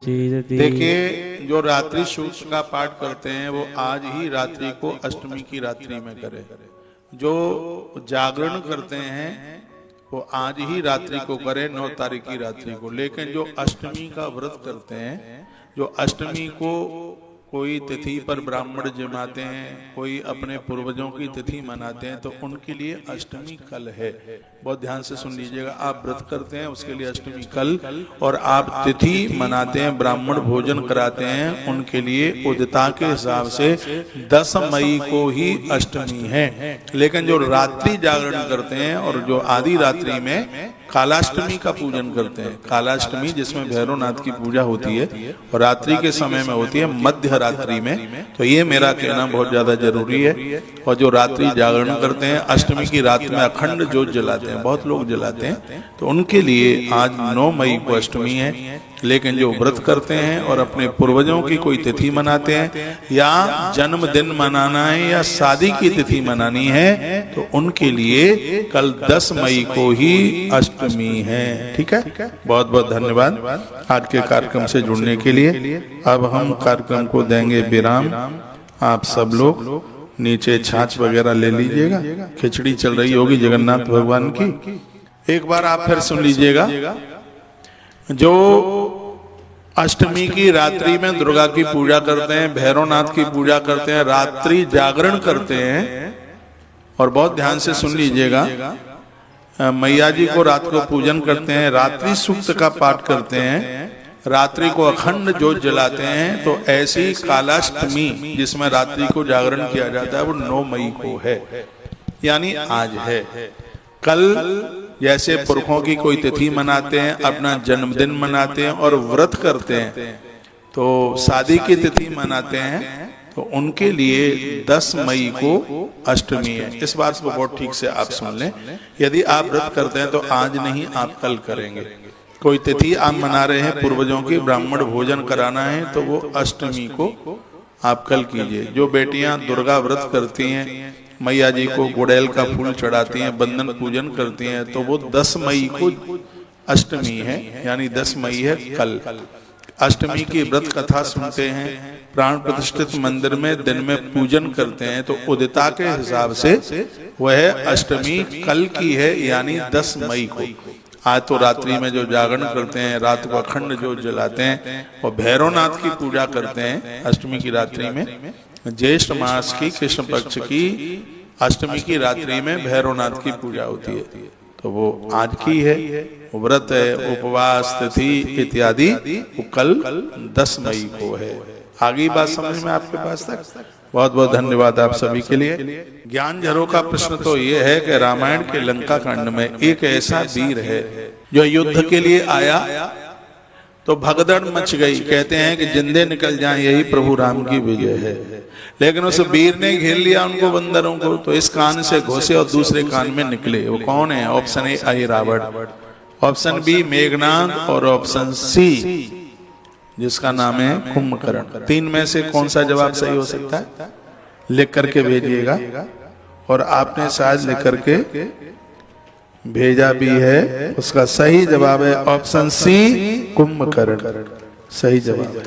देखिए, जो रात्रि सूक्त का पाठ करते हैं वो आज ही रात्रि को अष्टमी की रात्रि में करें। जो जागरण करते हैं वो आज ही रात्रि को करें, 9 तारीख की रात्रि को। लेकिन जो अष्टमी का व्रत करते हैं, जो अष्टमी को कोई तिथि पर ब्राह्मण जमाते हैं, कोई अपने पूर्वजों की तिथि मनाते हैं, तो उनके लिए अष्टमी कल है। बहुत ध्यान से सुन लीजिएगा। आप व्रत करते हैं उसके लिए अष्टमी कल, और आप तिथि मनाते हैं, ब्राह्मण भोजन कराते हैं, उनके लिए उदिता के हिसाब से 10 मई को ही अष्टमी है। लेकिन जो रात्रि जागरण करते हैं और जो आधी रात्रि में कालाष्टमी का पूजन करते हैं, कालाष्टमी जिसमें भैरवनाथ की पूजा होती है और रात्रि के समय में होती है, मध्य रात्रि में, तो ये मेरा कहना बहुत ज्यादा जरूरी है। और जो रात्रि जागरण करते हैं, अष्टमी की रात में अखंड ज्योत जलाते हैं, बहुत लोग जलाते हैं, तो उनके लिए आज 9 मई को अष्टमी है। लेकिन जो व्रत करते हैं और अपने पूर्वजों की कोई तिथि मनाते हैं, या जन्मदिन मनाना है या शादी की तिथि मनानी है, तो उनके लिए कल 10 मई को ही अष्टमी है। ठीक है, बहुत बहुत धन्यवाद आज के कार्यक्रम से जुड़ने के लिए। अब हम कार्यक्रम को देंगे विराम। आप सब लोग नीचे छाछ वगैरह ले लीजिएगा, खिचड़ी चल रही होगी जगन्नाथ भगवान की। एक बार आप फिर सुन लीजिएगा। जो अष्टमी की रात्रि में दुर्गा की पूजा करते हैं, भैरवनाथ की पूजा करते हैं, रात्रि जागरण करते हैं, और बहुत ध्यान से सुन लीजिएगा, मैया जी को रात को पूजन करते हैं, रात्रि सूक्त का पाठ करते हैं, रात्रि को अखंड ज्योत जलाते हैं, तो ऐसी कालाष्टमी जिसमें रात्रि को जागरण किया जाता है वो 9 मई को है, यानी आज है। कल जैसे पुरखों की कोई तिथि मनाते हैं, अपना जन्मदिन मनाते हैं और व्रत करते हैं, तो शादी की तिथि मनाते हैं, तो उनके लिए 10 मई को अष्टमी है। इस बात को बहुत ठीक से आप सुन लें। यदि आप व्रत करते हैं तो आज नहीं, आप कल करेंगे। कोई तिथि आप मना रहे हैं पूर्वजों की, ब्राह्मण भोजन कराना है, तो वो अष्टमी को आप कल कीजिए। जो बेटियां दुर्गा व्रत करती हैं, मैया जी को गुड़ैल का फूल चढ़ाती हैं, बंधन पूजन करती हैं, तो वो 10 मई को अष्टमी है, यानी 10 मई है कल। अष्टमी की व्रत कथा सुनते हैं, प्राण प्रतिष्ठित मंदिर में दिन में पूजन करते हैं, तो उदिता के हिसाब से वह अष्टमी कल की है, यानी 10 मई को। आज तो रात्रि में जो जागरण करते हैं, रात को अखंड जो जलाते हैं और भैरवनाथ की पूजा करते हैं अष्टमी की रात्रि में। ज्येष्ठ मास की कृष्ण पक्ष की अष्टमी की रात्रि में भैरवनाथ की पूजा होती है, तो वो आज की है। व्रत है, उपवास, तिथि इत्यादि वो कल 10 मई को है। आगे बात समझ में आपके पास तक? बहुत बहुत धन्यवाद आप सभी के लिए। ज्ञान जरो का प्रश्न तो ये है कि रामायण के लंका कांड में एक ऐसा वीर है जो युद्ध के लिए आया तो भगदड़ मच गई। कहते हैं कि जिंदे निकल जाएं यही प्रभु राम की विजय है। लेकिन उस वीर ने घेर लिया उनको, बंदरों को, तो इस कान से घुसे और दूसरे कान में निकले। वो कौन है? Option A Airavat, option B Meghnad, और ऑप्शन सी जिसका नाम है कुंभकर्ण। 3 में से कौन सा जवाब सही हो सकता है? लिख करके भेजिएगा। और आपने शायद लिख करके भेजा भी है। उसका सही जवाब है ऑप्शन सी कुंभकर्ण, सही जवाब है।